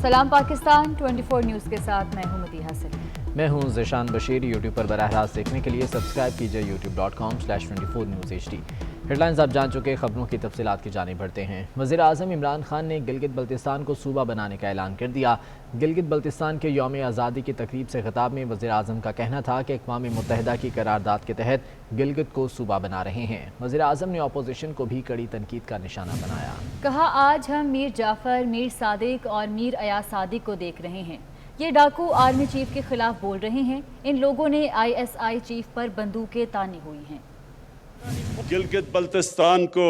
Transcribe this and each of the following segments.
सलाम पाकिस्तान 24 न्यूज़ के साथ मैं हूं मदीहा सलीम। मैं हूं ज़ीशान बशीर। यूट्यूब पर बराह रास्त देखने के लिए सब्सक्राइब कीजिए youtube.com/24 News HD। हेडलाइंस आप जान चुके, खबरों की तफसीलात की जानिब बढ़ते हैं। वज़ीर आज़म इमरान खान ने गिलगित बल्तिस्तान को सूबा बनाने का ऐलान कर दिया। गिलगित बल्तिस्तान के यौम आज़ादी की तकरीब से खिताब में वज़ीर आज़म का कहना था कि अक़वाम मुत्तहिदा की करारदाद के तहत गिलगित को सूबा बना रहे हैं। वज़ीर आज़म ने अपोजिशन को भी कड़ी तनकीद का निशाना बनाया। कहा, आज हम मीर जाफ़र, मीर सादिक और मीर अयाज सादिक को देख रहे हैं। ये डाकू आर्मी चीफ के खिलाफ बोल रहे हैं। इन लोगों ने ISI चीफ पर बंदूकें तानी हुई हैं। गिलगित बल्तिस्तान को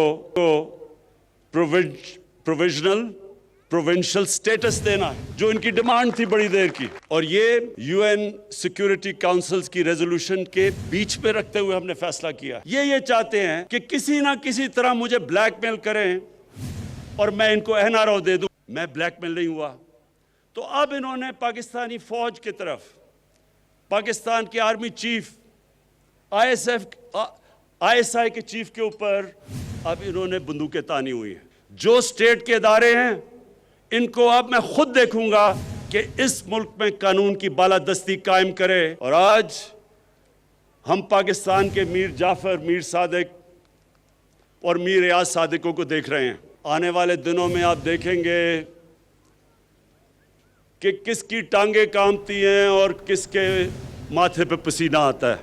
प्रोविंशियल स्टेटस देना है, जो इनकी डिमांड थी बड़ी देर की, और ये UN सिक्योरिटी काउंसिल्स की रेजोल्यूशन के बीच पे रखते हुए हमने फैसला किया। ये चाहते हैं कि किसी ना किसी तरह मुझे ब्लैकमेल करें और मैं इनको NRO दे दूं। मैं ब्लैकमेल नहीं हुआ। तो अब इन्होंने पाकिस्तानी फौज की तरफ, पाकिस्तान के आर्मी चीफ, ISI के चीफ के ऊपर अब इन्होंने बंदूकें तानी हुई हैं। जो स्टेट के इदारे हैं, इनको अब मैं खुद देखूंगा कि इस मुल्क में कानून की बालादस्ती कायम करे। और आज हम पाकिस्तान के मीर जाफर, मीर सादिक और मीर अयाज सादिकों को देख रहे हैं। आने वाले दिनों में आप देखेंगे कि किसकी टांगें कांपती हैं और किसके माथे पे पसीना आता है।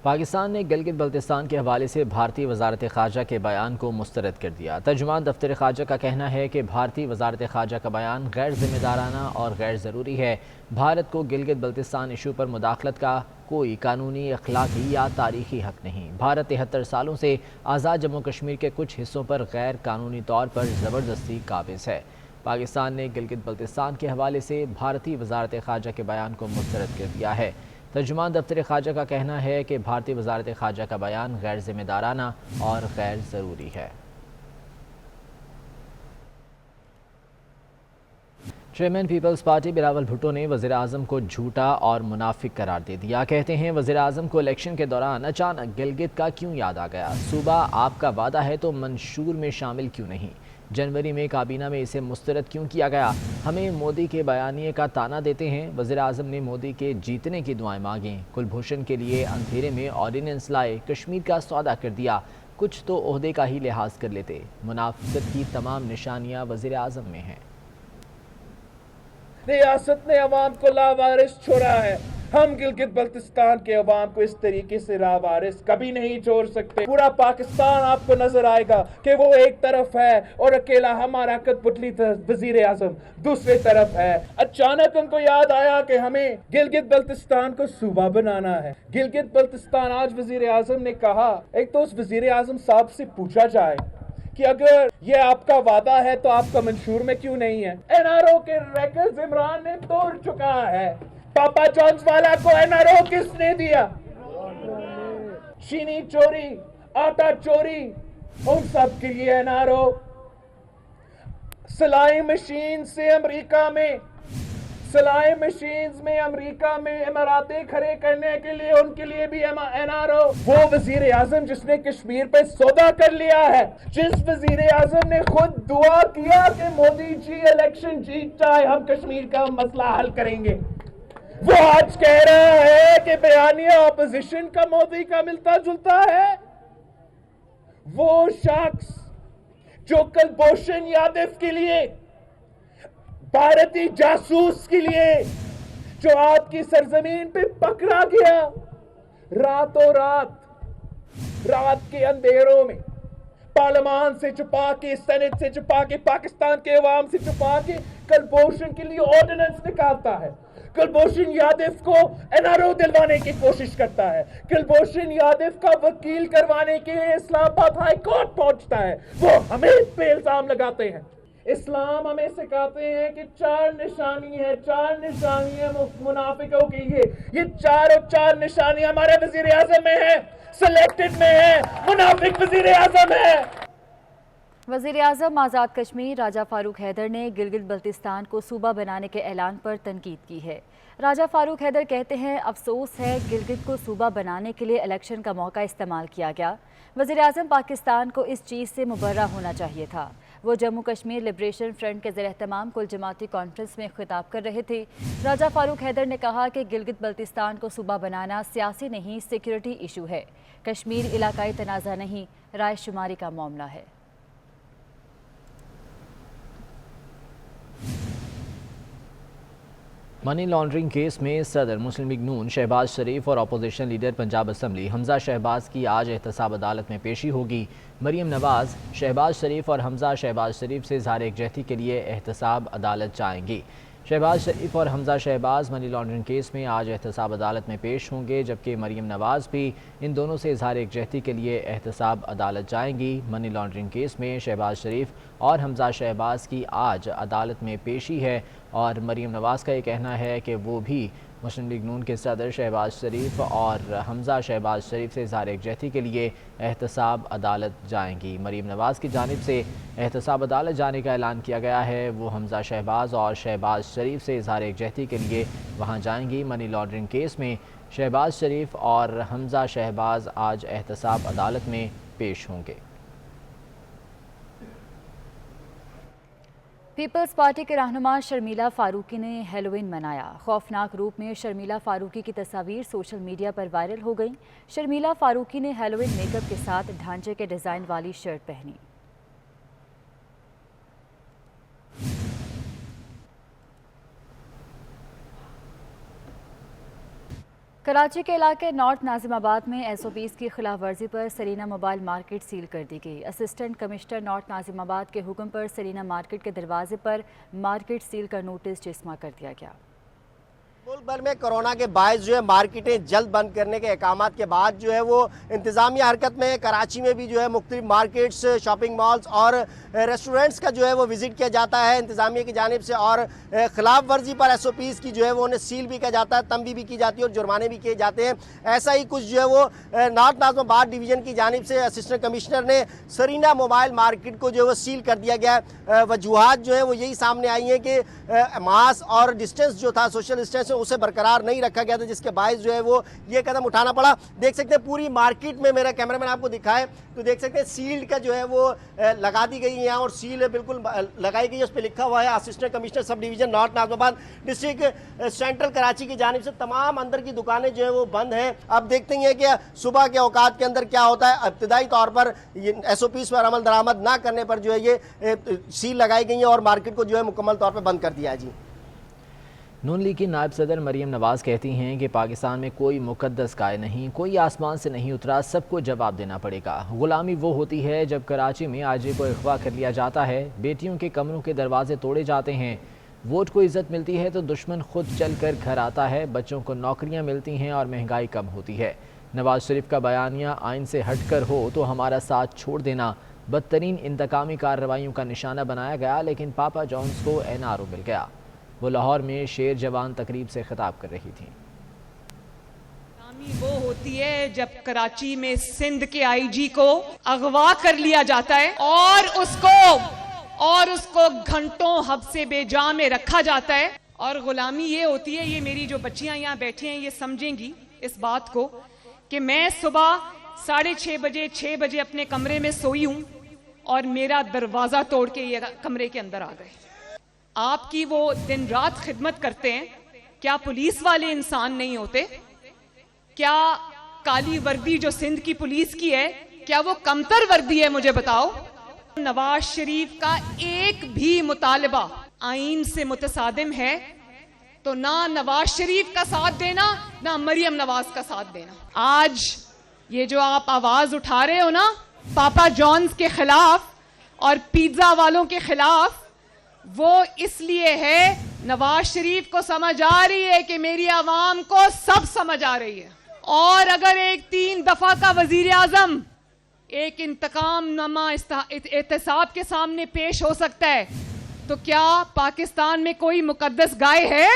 पाकिस्तान ने गिलगित बल्तिस्तान के हवाले से भारतीय वजारत ख़ारजा के बयान को मुस्तरद कर दिया। तर्जुमान दफ्तर ख़ारजा का कहना है कि भारतीय वजारत ख़ारजा का बयान गैर ज़िम्मेदाराना और गैर ज़रूरी है। भारत को गिलगित बल्तिस्तान इशू पर मुदाखलत का कोई कानूनी, अखलाकी या तारीख़ी हक़ नहीं। भारत 73 सालों से आज़ाद जम्मू कश्मीर के कुछ हिस्सों पर गैर कानूनी तौर पर ज़बरदस्ती काबिज़ है। पाकिस्तान ने गिलगित बल्तिस्तान के हवाले से भारतीय वजारत ख़ारजा के बयान को मुस्तरद कर दिया है। तर्जुमान दफ्तर ख़ारजा का कहना है कि भारतीय वजारत ख़ारजा का बयान गैर ज़िम्मेदाराना और गैर ज़रूरी है। Chairman Peoples Party Bilawal Bhutto ने वज़ीर आज़म को झूठा और मुनाफिक करार दे दिया। कहते हैं, वज़ीर आज़म को इलेक्शन के दौरान अचानक गिलगित का क्यों याद आ गया? सूबा आपका वादा है तो मंशूर में शामिल क्यों नहीं? जनवरी में काबीना में इसे मुस्तरद क्यों किया गया? हमें मोदी के बयानिए का ताना देते हैं। वज़ीर आज़म ने मोदी के जीतने की दुआएं मांगीं। कुलभूषण के लिए अंधेरे में ऑर्डिनेंस लाए, कश्मीर का सौदा कर दिया। कुछ तो ओहदे का ही लिहाज कर लेते। मुनाफिकत की तमाम निशानियां वज़ीर आज़म में हैं। रियासत ने अवाम को लावारिस छोड़ा है। हम गिलगित बल्तिस्तान के अवाम को इस तरीके से लावारिस कभी नहीं छोड़ सकते। पूरा पाकिस्तान आपको नजर आएगा कि वो एक तरफ है और अकेला हमारा कठपुतली वजीर आजम दूसरी तरफ है। अचानक उनको याद आया कि हमें गिलगित बल्तिस्तान को सूबा बनाना है। गिलगित बल्तिस्तान, आज वजीर आजम ने कहा, एक तो उस वजीर आजम साहब से पूछा जाए कि अगर ये आपका वादा है तो आपका मंशूर में क्यों नहीं है? NRO के रैकेट्स इमरान ने तोड़ चुका है। पापा जॉन्स वाला को NRO किसने दिया? चीनी चोरी, आटा चोरी, उन सब के लिए NRO। सिलाई मशीन से अमेरिका में, सिलाई मशीन्स में अमेरिका में इमारतें खड़े करने के लिए उनके लिए भी NRO। वो वजीर आजम जिसने कश्मीर पे सौदा कर लिया है, जिस वजीर आजम ने खुद दुआ किया कि मोदी जी इलेक्शन जीत जाए, हम कश्मीर का मसला हल करेंगे, वो आज कह रहा है कि बयानिया ऑपोजिशन का मोदी का मिलता जुलता है। वो शख्स जो कुलभूषण यादव के लिए, भारतीय जासूस के लिए, जो आपकी सरजमीन पे पकड़ा गया, रातों रात के अंधेरों में पार्लियामान से छुपा के, सेनेट से छुपा के, पाकिस्तान के अवाम से छुपा के कुलभूषण के लिए ऑर्डिनेंस निकालता है। कुलभूषण यादव को NRO दिलवाने की कोशिश करता है। कुलभूषण यादव का वकील करवाने के लिए इस्लामाबाद हाई कोर्ट पहुंचता है। वो हमें पे इल्जाम लगाते हैं। इस्लाम हमें सिखाते हैं कि चार निशानी है मुनाफिकों की। ये चार निशानी हमारे वजीर आजम में है, सिलेक्टेड में है, मुनाफिक वजीर आजम है। वज़ीर आज़म आज़ाद कश्मीर राजा फ़ारूक हैदर ने गिलगित बल्तिस्तान को सूबा बनाने के ऐलान पर तनकीद की है। राजा फ़ारूक हैदर कहते हैं, अफसोस है गिलगित को सूबा बनाने के लिए इलेक्शन का मौका इस्तेमाल किया गया। वज़ीर आज़म पाकिस्तान को इस चीज़ से मुबर्रा होना चाहिए था। وہ جموں کشمیر لبریشن فرنٹ کے زیر اہتمام کل جماعتی کانفرنس میں خطاب کر رہے تھے۔ راجہ فاروق حیدر نے کہا کہ گلگت بلتستان کو صوبہ بنانا سیاسی نہیں، سیکیورٹی ایشو ہے۔ کشمیر علاقائی تنازع نہیں، رائے شماری کا معاملہ ہے۔ منی لانڈرنگ کیس میں صدر مسلم لیگ نون شہباز شریف اور اپوزیشن لیڈر پنجاب اسمبلی حمزہ شہباز کی آج احتساب عدالت میں پیشی ہوگی۔ مریم نواز شہباز شریف اور حمزہ شہباز شریف سے اظہار یکجہتی کے لیے احتساب عدالت جائیں گی۔ شہباز شریف اور حمزہ شہباز منی لانڈرنگ کیس میں آج احتساب عدالت میں پیش ہوں گے، جبکہ مریم نواز بھی ان دونوں سے اظہار یکجہتی کے لیے احتساب عدالت جائیں گی۔ منی لانڈرنگ کیس میں شہباز شریف اور حمزہ شہباز کی آج عدالت میں پیشی ہے اور مریم نواز کا یہ کہنا ہے کہ وہ بھی مسلم لیگ نون کے صدر شہباز شریف اور حمزہ شہباز شریف سے اظہار یکجہتی کے لیے احتساب عدالت جائیں گی۔ مریم نواز کی جانب سے احتساب عدالت جانے کا اعلان کیا گیا ہے، وہ حمزہ شہباز اور شہباز شریف سے اظہار یکجہتی کے لیے وہاں جائیں گی۔ منی لانڈرنگ کیس میں شہباز شریف اور حمزہ شہباز آج احتساب عدالت میں پیش ہوں گے۔ پیپلز پارٹی کے رہنما شرمیلا فاروقی نے ہیلوئین منایا۔ خوفناک روپ میں شرمیلا فاروقی کی تصاویر سوشل میڈیا پر وائرل ہو گئیں۔ شرمیلا فاروقی نے ہیلوئین میک اپ کے ساتھ ڈھانچے کے ڈیزائن والی شرٹ پہنی۔ کراچی کے علاقے نارتھ ناظم آباد میں ایس او پیز کی خلاف ورزی پر سرینا موبائل مارکیٹ سیل کر دی گئی۔ اسسٹنٹ کمشنر نارتھ ناظم آباد کے حکم پر سرینا مارکیٹ کے دروازے پر مارکیٹ سیل کا نوٹس جسمہ کر دیا گیا۔ ملک بھر میں کرونا کے باعث جو ہے مارکیٹیں جلد بند کرنے کے احکامات کے بعد جو ہے وہ انتظامیہ حرکت میں کراچی میں بھی جو ہے مختلف مارکیٹس، شاپنگ مالز اور ریسٹورنٹس کا جو ہے وہ وزٹ کیا جاتا ہے انتظامیہ کی جانب سے، اور خلاف ورزی پر ایس او پیز کی جو ہے وہ انہیں سیل بھی کیا جاتا ہے، تنبیہ بھی کی جاتی ہے اور جرمانے بھی کیے جاتے ہیں۔ ایسا ہی کچھ جو ہے وہ نارتھ ناظم آباد ڈویژن کی جانب سے اسسٹنٹ کمشنر نے سرینا موبائل مارکیٹ کو جو ہے وہ سیل کر دیا گیا ہے۔ وجوہات جو ہے وہ یہی سامنے آئی ہیں کہ ماسک اور ڈسٹینس جو تھا، سوشل ڈسٹینس اسے برقرار نہیں رکھا گیا تھا، جس کے باعث جو ہے وہ یہ قدم اٹھانا پڑا۔ دیکھ سکتے ہیں پوری مارکیٹ میں، میرا کیمرہ مین آپ کو دکھائے تو دیکھ سکتے ہیں سیل کا جو ہے وہ لگا دی گئی ہے اور سیل بالکل لگائی گئی ہے، اس پہ لکھا ہوا ہے assistant commissioner sub division north Nazimabad district central Karachi کی جانب سے تمام اندر کی دکانیں جو ہے وہ بند ہیں۔ اب دیکھتے ہیں کہ صبح کے اوقات کے اندر کیا ہوتا ہے۔ ابتدائی طور پر ایس او پیز پر عمل درآمد نہ کرنے پر جو ہے یہ سیل لگائی گئی ہیں اور مارکیٹ کو جو ہے مکمل طور پر بند کر دیا ہے۔ جی نون لیگ کی نائب صدر مریم نواز کہتی ہیں کہ پاکستان میں کوئی مقدس گائے نہیں، کوئی آسمان سے نہیں اترا، سب کو جواب دینا پڑے گا۔ غلامی وہ ہوتی ہے جب کراچی میں آجے کو اغوا کر لیا جاتا ہے، بیٹیوں کے کمروں کے دروازے توڑے جاتے ہیں، ووٹ کو عزت ملتی ہے تو دشمن خود چل کر گھر آتا ہے، بچوں کو نوکریاں ملتی ہیں اور مہنگائی کم ہوتی ہے۔ نواز شریف کا بیانیہ آئین سے ہٹ کر ہو تو ہمارا ساتھ چھوڑ دینا، بدترین انتقامی کارروائیوں کا نشانہ بنایا گیا، لیکن پاپا جونز کو این آر او مل گیا۔ وہ لاہور میں شیر جوان تقریب سے خطاب کر رہی تھیں۔ غلامی وہ ہوتی ہے جب کراچی میں سندھ کے آئی جی کو اغوا کر لیا جاتا ہے اور اس کو گھنٹوں حبس بے جا میں رکھا جاتا ہے، اور غلامی یہ ہوتی ہے، یہ میری جو بچیاں یہاں بیٹھی ہیں یہ سمجھیں گی اس بات کو، کہ میں صبح 6:30 بجے اپنے کمرے میں سوئی ہوں اور میرا دروازہ توڑ کے یہ کمرے کے اندر آ گئے۔ آپ کی وہ دن رات خدمت کرتے ہیں، کیا پولیس والے انسان نہیں ہوتے؟ کیا کالی وردی جو سندھ کی پولیس کی ہے کیا وہ کمتر وردی ہے؟ مجھے بتاؤ۔ نواز شریف کا ایک بھی مطالبہ آئین سے متصادم ہے تو نہ نواز شریف کا ساتھ دینا، نہ مریم نواز کا ساتھ دینا۔ آج یہ جو آپ آواز اٹھا رہے ہو نا پاپا جونز کے خلاف اور پیزا والوں کے خلاف، وہ اس لیے ہے نواز شریف کو سمجھ آ رہی ہے کہ میری عوام کو سب سمجھ آ رہی ہے، اور اگر ایک 3 دفعہ کا وزیر اعظم ایک انتقام نامہ احتساب کے سامنے پیش ہو سکتا ہے تو کیا پاکستان میں کوئی مقدس گائے ہے؟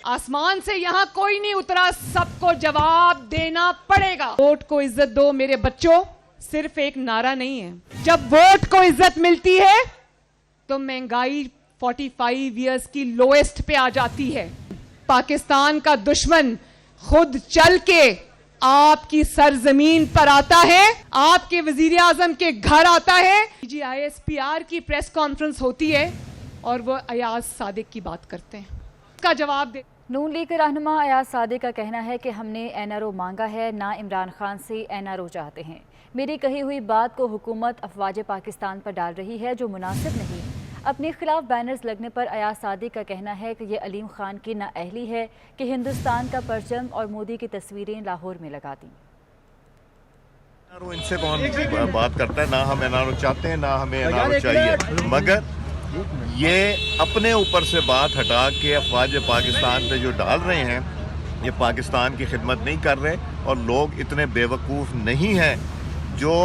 آسمان سے یہاں کوئی نہیں اترا، سب کو جواب دینا پڑے گا۔ ووٹ کو عزت دو میرے بچوں صرف ایک نعرہ نہیں ہے، جب ووٹ کو عزت ملتی ہے تو مہنگائی 45 ایئرز کی لوئسٹ پہ آ جاتی ہے۔ پاکستان کا دشمن خود چل کے आपकी सरजमीन पर आता है, आपके वजीर आजम के घर आता है। जी ISPR की प्रेस कॉन्फ्रेंस होती है और वो अयाज सादिक की बात करते हैं, उसका जवाब दे। नून लीग के रहनुमा अयाज सादिक का कहना है कि हमने NRO मांगा है, ना इमरान खान से NRO चाहते हैं। मेरी कही हुई बात को हुकूमत अफवाज पाकिस्तान पर डाल रही है जो मुनासिब नहीं। अपने खिलाफ बैनर्स लगने पर अयाज सादिक का कहना है कि ये अलीम खान की नाअहली है कि हिंदुस्तान का परचम और मोदी की तस्वीरें लाहौर में लगा दी। इनसे कौन बात करता है? ना हम NRO चाहते हैं, ना हमें NRO चाहिए, मगर ये अपने ऊपर से बात हटा के अफवाज पाकिस्तान पे जो डाल रहे हैं, ये पाकिस्तान की खिदमत नहीं कर रहे। और लोग इतने बेवकूफ़ नहीं हैं जो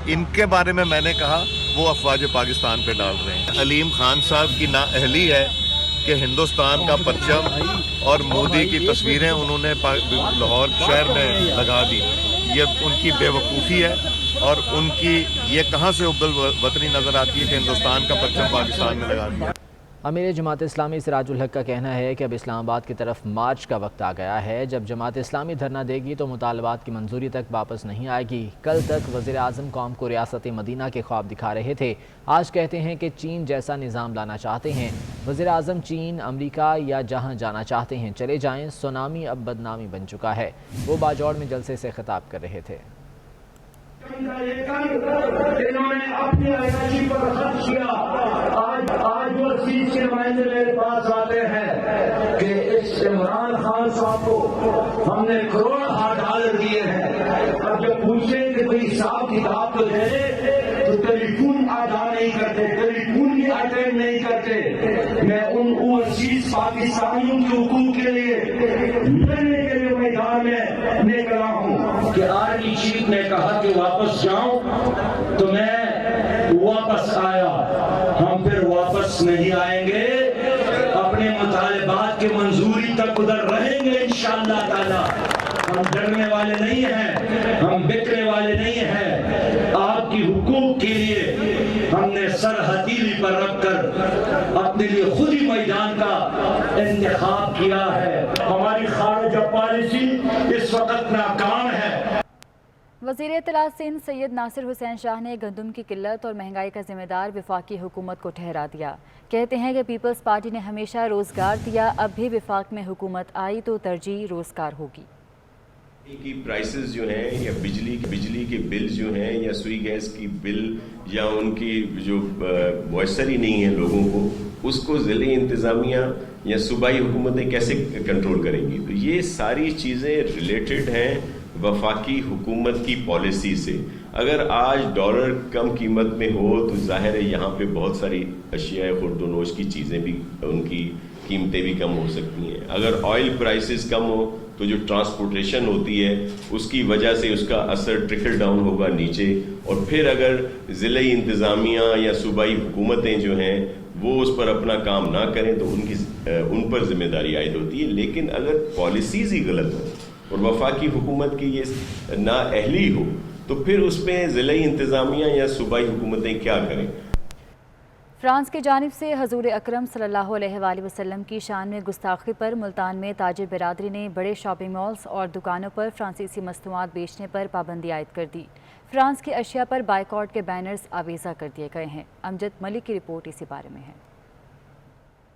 इनके बारे में मैंने कहा वो अफवाज पाकिस्तान पे डाल रहे हैं। अलीम खान साहब की नाअहली है कि हिंदुस्तान का परचम और मोदी की तस्वीरें उन्होंने लाहौर शहर में लगा दी। ये उनकी बेवकूफ़ी है और उनकी ये कहाँ से उब्बल वतनी नज़र आती है कि हिंदुस्तान का परचम पाकिस्तान में लगा दिया। अमीर जमात इस्लामी सिराजुल हक का कहना है कि अब इस्लामाबाद की तरफ मार्च का वक्त आ गया है। जब जमात इस्लामी धरना देगी तो मुतालबात की मंजूरी तक वापस नहीं आएगी। कल तक वज़ीर आज़म कौम को रियासत मदीना के ख्वाब दिखा रहे थे, आज कहते हैं कि चीन जैसा निज़ाम लाना चाहते हैं। वज़ीर आज़म चीन, अमरीका या जहाँ जाना चाहते हैं चले जाएँ, सुनामी अब बदनामी बन चुका है। वो बाजौड़ में जलसे से खिताब कर रहे थे। इन्होंने अपनी आजादी पर खर्च किया। आज वो चीज के नुमाइंदे मेरे पास आते हैं कि इस इमरान खान साहब को हमने $करोड़ दिए हैं। अब जब पूछे कि भाई हिसाब किताब तो दे दे, तो टेलीफोन अदा नहीं करते, टेलीफोन भी अटेंड नहीं करते। मैं उन ओवरसीज पाकिस्तानियों के हुकूक के लिए लड़ने के लिए मैदान में निकला हूँ कि आर्मी चीफ ने कहा कि वापस जाऊं, तो मैं वापस आया। हम फिर वापस नहीं आएंगे, अपने मुतालिबात की मंजूरी तक उधर रहेंगे इंशाअल्लाह ताला। हम डरने वाले नहीं हैं, हम बिकने वाले नहीं हैं। आपकी हुकूक के लिए हमने सर हथेली पर रखकर अपने लिए खुद ही मैदान का इंतखाब किया है। हमारी खारिजा पॉलिसी इस वक्त नाकाम है। वज़ीर इत्तलात सिंध सैयद नासिर हुसैन शाह ने गंदम की किल्लत और महंगाई का जिम्मेदार वफाकी हुकूमत को ठहरा दिया। कहते हैं कि पीपल्स पार्टी ने हमेशा रोज़गार दिया, अब भी वफाक में हुकूमत आई तो तरजीह रोज़गार होगी। की प्राइसेस जो हैं या बिजली के बिल जो हैं या सुई गैस की बिल या उनकी जो मुयसर ही नहीं है लोगों को, उसको ज़िले इंतज़ामिया या सूबाई हुकूमतें कैसे कंट्रोल करेंगी? तो ये सारी चीज़ें रिलेटेड हैं वफाकी हुकूमत की पॉलिसी से। अगर आज डॉलर कम कीमत में हो तो जाहिर है यहाँ पे बहुत सारी अशिया खुर्दोनोश की चीज़ें भी, उनकी कीमतें भी कम हो सकती हैं। अगर ऑयल प्राइसेस कम हो तो जो ट्रांसपोर्टेशन होती है उसकी वजह से उसका असर ट्रिकल डाउन होगा नीचे। और फिर अगर ज़िले इंतज़ामिया या सूबाई हुकूमतें जो हैं वो उस पर अपना काम ना करें तो उन पर जिम्मेदारी आयद होती है। लेकिन अगर पॉलिसीज़ ही गलत हो और वफाकी हुकूमत की ये नाअहली हो तो फिर उसमें ज़िले इंतज़ामिया या सूबाई हुकूमतें क्या करें? फ्रांस की जानिब से हजूर अकरम सल्लल्लाहु अलैहि वसल्लम की शान में गुस्ताखी पर मुल्तान में ताजिर बिरादरी ने बड़े शॉपिंग मॉल्स और दुकानों पर फ्रांसीसी मस्तूआत बेचने पर पाबंदी आयद कर दी। फ्रांस की अशिया पर बाइकॉट के बैनर्स आवेजा कर दिए गए हैं। अमजद मलिक की रिपोर्ट इसी बारे में है।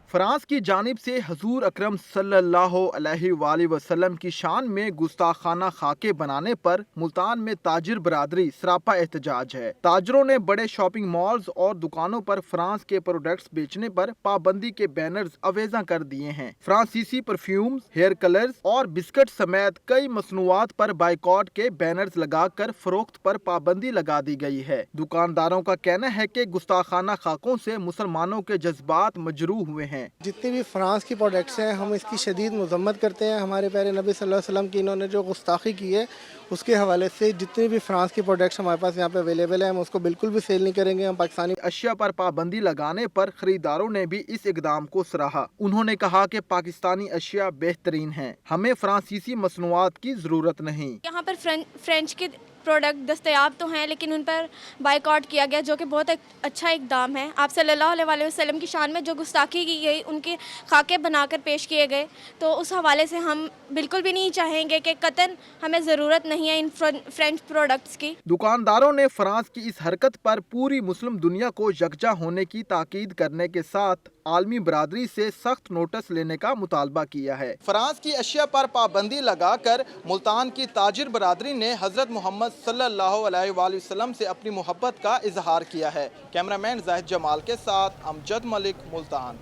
फ्रांस की जानिब से हजूर अकरम सल्लल्लाहु अलैहि वसल्लम की शान में गुस्ताखाना खाके बनाने पर मुल्तान में ताजिर बरादरी सरापा एहतजाज है। ताजरों ने बड़े शॉपिंग मॉल्स और दुकानों पर फ्रांस के प्रोडक्ट्स बेचने पर पाबंदी के बैनर्स अवेजा कर दिए हैं। फ्रांसीसी परफ्यूम्स, हेयर कलर्स और बिस्किट समेत कई मसनूआत पर बाइकॉट के बैनर्स लगाकर फरोख्त पर पाबंदी लगा दी गई है। दुकानदारों का कहना है कि गुस्ताखाना खाकों से मुसलमानों के जज्बात मजरूह हुए हैं। जितने भी फ्रांस की प्रोडक्ट्स हैं हम इसकी शदीद मजम्मत करते हैं। हमारे प्यारे नबी सल्लल्लाहु अलैहि वसल्लम की इन्होंने जो गुस्ताखी की है उसके हवाले से जितने भी फ्रांस की प्रोडक्ट्स हमारे पास यहाँ पे अवेलेबल है हम उसको बिल्कुल भी सेल नहीं करेंगे। हम पाकिस्तानी अशिया पर पाबंदी लगाने पर खरीदारों ने भी इस इकदाम को सराहा। उन्होंने कहा कि पाकिस्तानी अशिया बेहतरीन हैं, हमें फ्रांसीसी मसनूआत की जरूरत नहीं। यहाँ पर फ्रेंच के پروڈکٹ دستیاب تو ہیں لیکن ان پر بائیکاٹ کیا گیا، جو کہ بہت اچھا اقدام ہے۔ آپ صلی اللہ علیہ وسلم کی شان میں جو گستاخی کی گئی، ان کے خاکے بنا کر پیش کیے گئے، تو اس حوالے سے ہم بالکل بھی نہیں چاہیں گے کہ قطعاً ہمیں ضرورت نہیں ہے ان فرینچ پروڈکٹس کی۔ دکانداروں نے فرانس کی اس حرکت پر پوری مسلم دنیا کو یکجا ہونے کی تاکید کرنے کے ساتھ عالمی برادری سے سخت نوٹس لینے کا مطالبہ کیا ہے۔ فرانس کی اشیاء پر پابندی لگا کر ملتان کی تاجر برادری نے حضرت محمد صلی اللہ علیہ وآلہ وسلم سے اپنی محبت کا اظہار کیا ہے۔ کیمرہ مین زاہد جمال کے ساتھ امجد ملک، ملتان۔